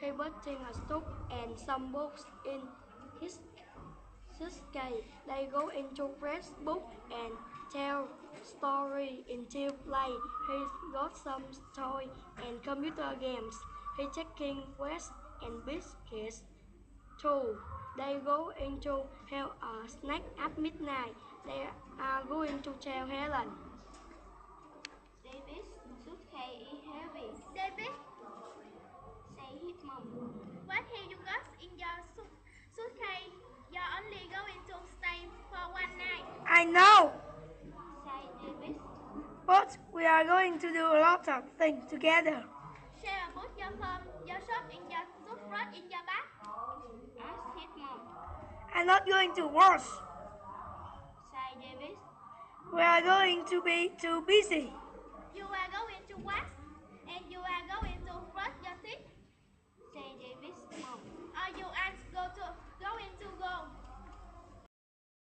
He putting a soup and some books in his suitcase. They go into Facebook and tell story into play. He's got some toy and computer games. He's checking West and biscuits too. They go into have a snack at midnight. They are going to tell Helen. David's suitcase is heavy, David, said his mom. what have you got in your suitcase? You're only going to stay for one night. I know, Said David. but we are going to do a lot of things together. Shall I put your phone, your shop in your toothbrush in your bag? Asked his mom. I'm not going to wash. Said David. We are going to be too busy. You are going to wash and you are going